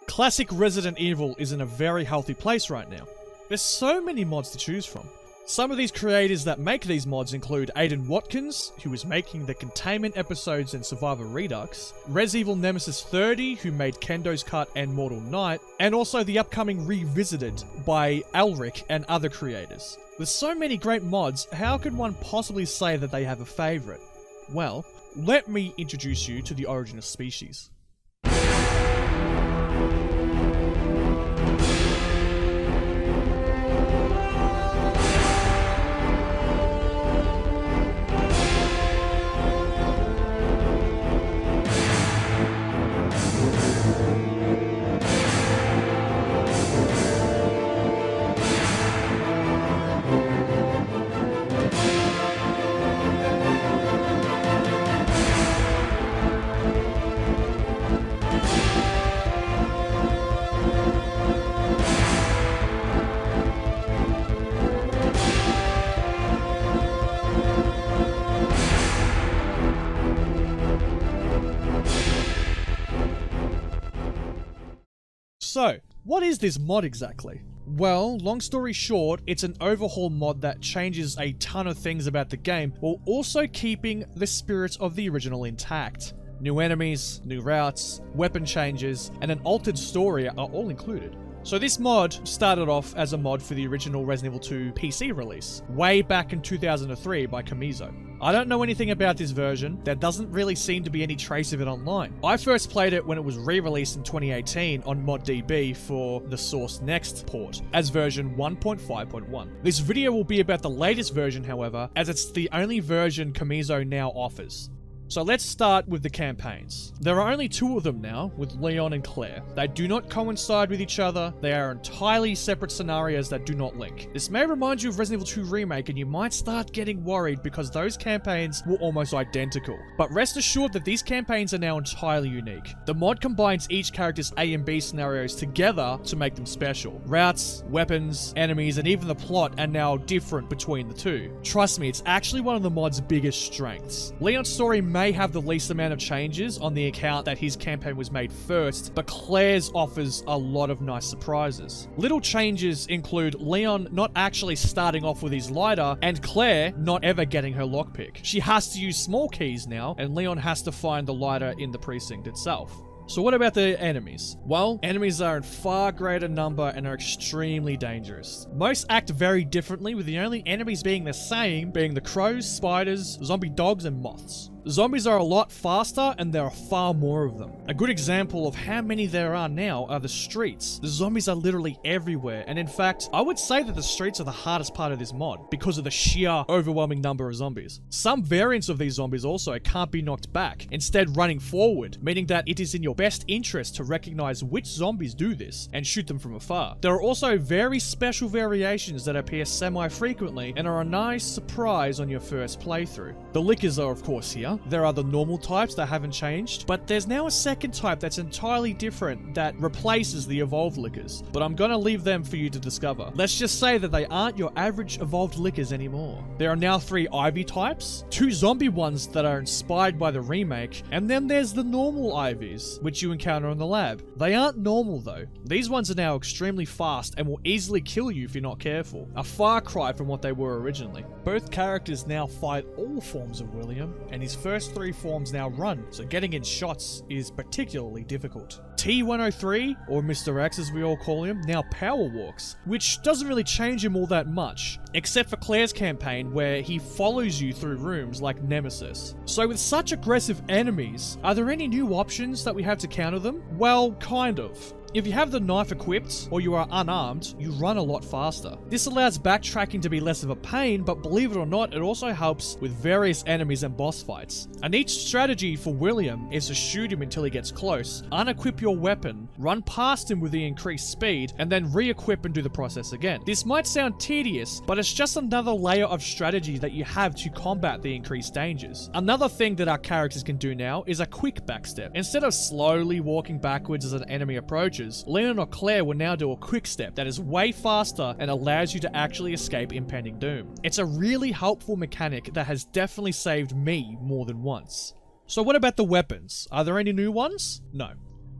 Classic Resident Evil is in a very healthy place right now. There's so many mods to choose from. Some of these creators that make these mods include Aidan Watkins, who is making the Containment episodes in Survivor Redux, Res Evil Nemesis 30, who made Kendo's Cut and Mortal Night, and also the upcoming Revisited by Elric and other creators. With so many great mods, how could one possibly say that they have a favourite? Well, let me introduce you to the origin of species. So, what is this mod exactly? Well, long story short, it's an overhaul mod that changes a ton of things about the game while also keeping the spirit of the original intact. New enemies, new routes, weapon changes, and an altered story are all included. So this mod started off as a mod for the original Resident Evil 2 PC release, way back in 2003 by Komizo. I don't know anything about this version. There doesn't really seem to be any trace of it online. I first played it when it was re-released in 2018 on ModDB for the Source Next port as version 1.5.1. This video will be about the latest version, however, as it's the only version Komizo now offers. So let's start with the campaigns. There are only two of them now, with Leon and Claire. They do not coincide with each other, they are entirely separate scenarios that do not link. This may remind you of Resident Evil 2 Remake and you might start getting worried because those campaigns were almost identical. But rest assured that these campaigns are now entirely unique. The mod combines each character's A and B scenarios together to make them special. Routes, weapons, enemies, and even the plot are now different between the two. Trust me, it's actually one of the mod's biggest strengths. Leon's story may have the least amount of changes on the account that his campaign was made first, but Claire's offers a lot of nice surprises. Little changes include Leon not actually starting off with his lighter, and Claire not ever getting her lockpick. She has to use small keys now, and Leon has to find the lighter in the precinct itself. So what about the enemies? Well, enemies are in far greater number and are extremely dangerous. Most act very differently, with the only enemies being the same being the crows, spiders, zombie dogs, and moths. Zombies are a lot faster and there are far more of them. A good example of how many there are now are the streets. The zombies are literally everywhere, and in fact, I would say that the streets are the hardest part of this mod because of the sheer overwhelming number of zombies. Some variants of these zombies also can't be knocked back, instead running forward, meaning that it is in your best interest to recognize which zombies do this and shoot them from afar. There are also very special variations that appear semi-frequently and are a nice surprise on your first playthrough. The lickers are of course here. There are the normal types that haven't changed, but there's now a second type that's entirely different that replaces the evolved lickers, but I'm gonna leave them for you to discover. Let's just say that they aren't your average evolved lickers anymore. There are now 3 Ivy types, 2 zombie ones that are inspired by the remake, and then there's the normal Ivies, which you encounter in the lab. They aren't normal though. These ones are now extremely fast and will easily kill you if you're not careful. A far cry from what they were originally. Both characters now fight all forms of William, and his first 3 forms now run, so getting in shots is particularly difficult. T103, or Mr. X as we all call him, now power walks, which doesn't really change him all that much, except for Claire's campaign where he follows you through rooms like Nemesis. So with such aggressive enemies, are there any new options that we have to counter them? Well, kind of. If you have the knife equipped, or you are unarmed, you run a lot faster. This allows backtracking to be less of a pain, but believe it or not, it also helps with various enemies and boss fights. A neat strategy for William is to shoot him until he gets close, unequip your weapon, run past him with the increased speed, and then re-equip and do the process again. This might sound tedious, but it's just another layer of strategy that you have to combat the increased dangers. Another thing that our characters can do now is a quick backstep. Instead of slowly walking backwards as an enemy approaches, Leon or Claire will now do a quick step that is way faster and allows you to actually escape impending doom. It's a really helpful mechanic that has definitely saved me more than once. So what about the weapons? Are there any new ones? No.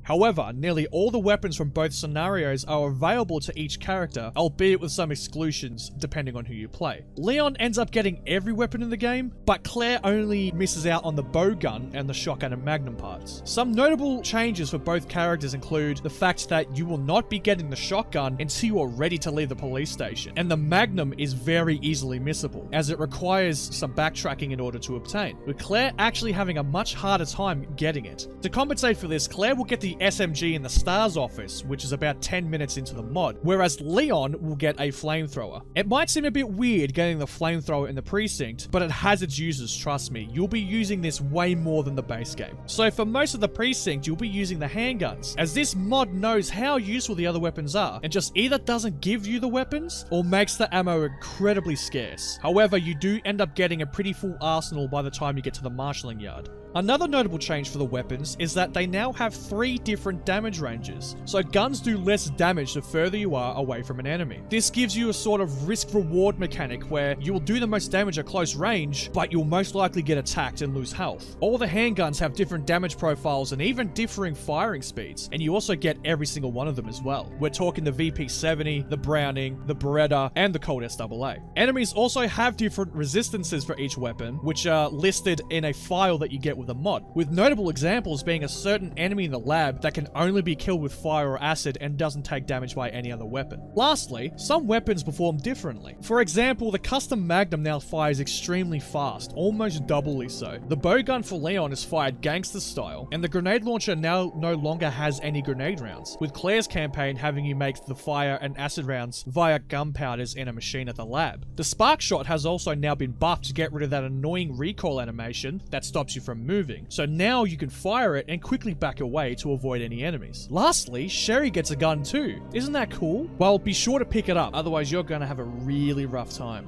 However, nearly all the weapons from both scenarios are available to each character, albeit with some exclusions depending on who you play. Leon ends up getting every weapon in the game, but Claire only misses out on the bow gun and the shotgun and magnum parts. Some notable changes for both characters include the fact that you will not be getting the shotgun until you are ready to leave the police station, and the magnum is very easily missable, as it requires some backtracking in order to obtain, with Claire actually having a much harder time getting it. To compensate for this, Claire will get the SMG in the STARS office, which is about 10 minutes into the mod, whereas Leon will get a flamethrower. It might seem a bit weird getting the flamethrower in the precinct, but it has its uses, trust me. You'll be using this way more than the base game. So for most of the precinct, you'll be using the handguns, as this mod knows how useful the other weapons are, and just either doesn't give you the weapons, or makes the ammo incredibly scarce. However, you do end up getting a pretty full arsenal by the time you get to the marshalling yard. Another notable change for the weapons is that they now have 3 different damage ranges, so guns do less damage the further you are away from an enemy. This gives you a sort of risk-reward mechanic where you will do the most damage at close range, but you'll most likely get attacked and lose health. All the handguns have different damage profiles and even differing firing speeds, and you also get every single one of them as well. We're talking the VP70, the Browning, the Beretta, and the Colt SAA. Enemies also have different resistances for each weapon, which are listed in a file that you get with a mod, with notable examples being a certain enemy in the lab that can only be killed with fire or acid and doesn't take damage by any other weapon. Lastly, some weapons perform differently. For example, the custom Magnum now fires extremely fast, almost doubly so. The bowgun for Leon is fired gangster style, and the grenade launcher now no longer has any grenade rounds, with Claire's campaign having you make the fire and acid rounds via gunpowders in a machine at the lab. The spark shot has also now been buffed to get rid of that annoying recoil animation that stops you from moving, so now you can fire it and quickly back away to avoid any enemies. Lastly, Sherry gets a gun too. Isn't that cool? Well, be sure to pick it up, otherwise you're gonna have a really rough time.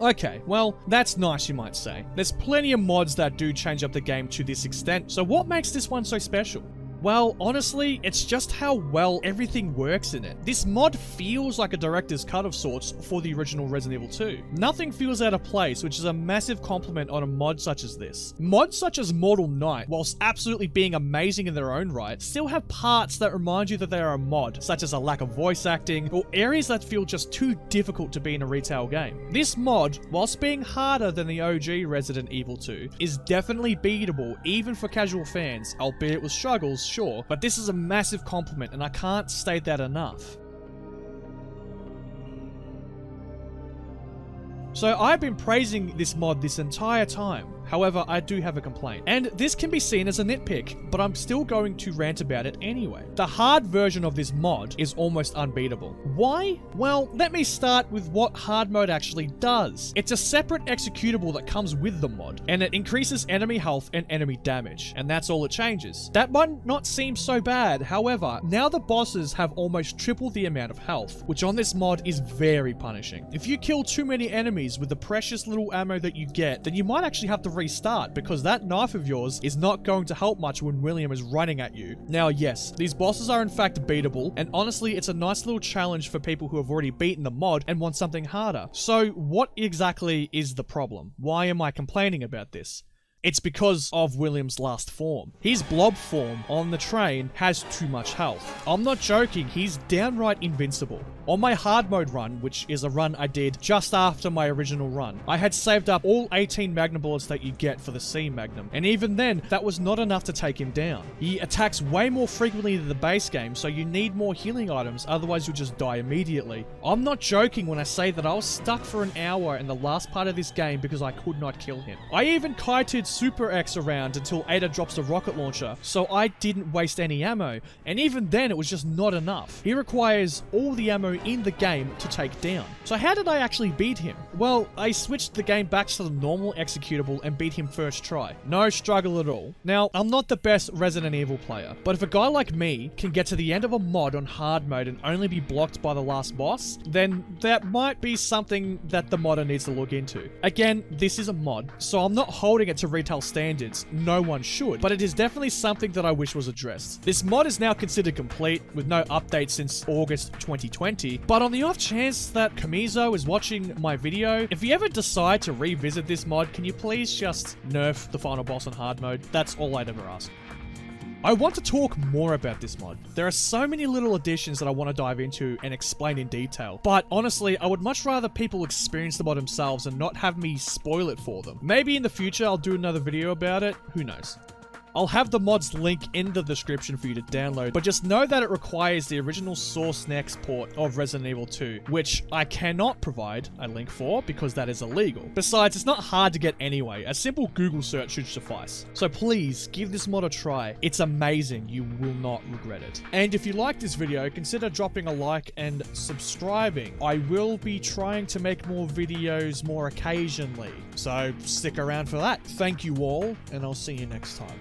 Okay, well, that's nice you might say. There's plenty of mods that do change up the game to this extent, so what makes this one so special? Well, honestly, it's just how well everything works in it. This mod feels like a director's cut of sorts for the original Resident Evil 2. Nothing feels out of place, which is a massive compliment on a mod such as this. Mods such as Mortal Night, whilst absolutely being amazing in their own right, still have parts that remind you that they are a mod, such as a lack of voice acting, or areas that feel just too difficult to be in a retail game. This mod, whilst being harder than the OG Resident Evil 2, is definitely beatable even for casual fans, albeit with struggles, sure, but this is a massive compliment and I can't state that enough. So I've been praising this mod this entire time. However, I do have a complaint. And this can be seen as a nitpick, but I'm still going to rant about it anyway. The hard version of this mod is almost unbeatable. Why? Well, let me start with what hard mode actually does. It's a separate executable that comes with the mod, and it increases enemy health and enemy damage, and that's all it changes. That might not seem so bad, however, now the bosses have almost triple the amount of health, which on this mod is very punishing. If you kill too many enemies with the precious little ammo that you get, then you might actually have to restart, because that knife of yours is not going to help much when William is running at you. Now yes, these bosses are in fact beatable, and honestly it's a nice little challenge for people who have already beaten the mod and want something harder. So what exactly is the problem? Why am I complaining about this? It's because of William's last form. His blob form on the train has too much health. I'm not joking, he's downright invincible. On my hard mode run, which is a run I did just after my original run, I had saved up all 18 Magnum bullets that you get for the C Magnum, and even then, that was not enough to take him down. He attacks way more frequently than the base game, so you need more healing items, otherwise you'll just die immediately. I'm not joking when I say that I was stuck for an hour in the last part of this game because I could not kill him. I even kited Super X around until Ada drops the rocket launcher, so I didn't waste any ammo, and even then it was just not enough. He requires all the ammo in the game to take down. So how did I actually beat him? Well, I switched the game back to the normal executable and beat him first try. No struggle at all. Now, I'm not the best Resident Evil player, but if a guy like me can get to the end of a mod on hard mode and only be blocked by the last boss, then that might be something that the modder needs to look into. Again, this is a mod, so I'm not holding it to retail standards. No one should, but it is definitely something that I wish was addressed. This mod is now considered complete with no updates since August 2020, but on the off chance that Komizo is watching my video, if you ever decide to revisit this mod, can you please just nerf the final boss on hard mode? That's all I'd ever ask. I want to talk more about this mod. There are so many little additions that I want to dive into and explain in detail, but honestly, I would much rather people experience the mod themselves and not have me spoil it for them. Maybe in the future I'll do another video about it, who knows. I'll have the mod's link in the description for you to download, but just know that it requires the original Source Next port of Resident Evil 2, which I cannot provide a link for because that is illegal. Besides, it's not hard to get anyway. A simple Google search should suffice. So please, give this mod a try. It's amazing. You will not regret it. And if you like this video, consider dropping a like and subscribing. I will be trying to make more videos more occasionally, so stick around for that. Thank you all, and I'll see you next time.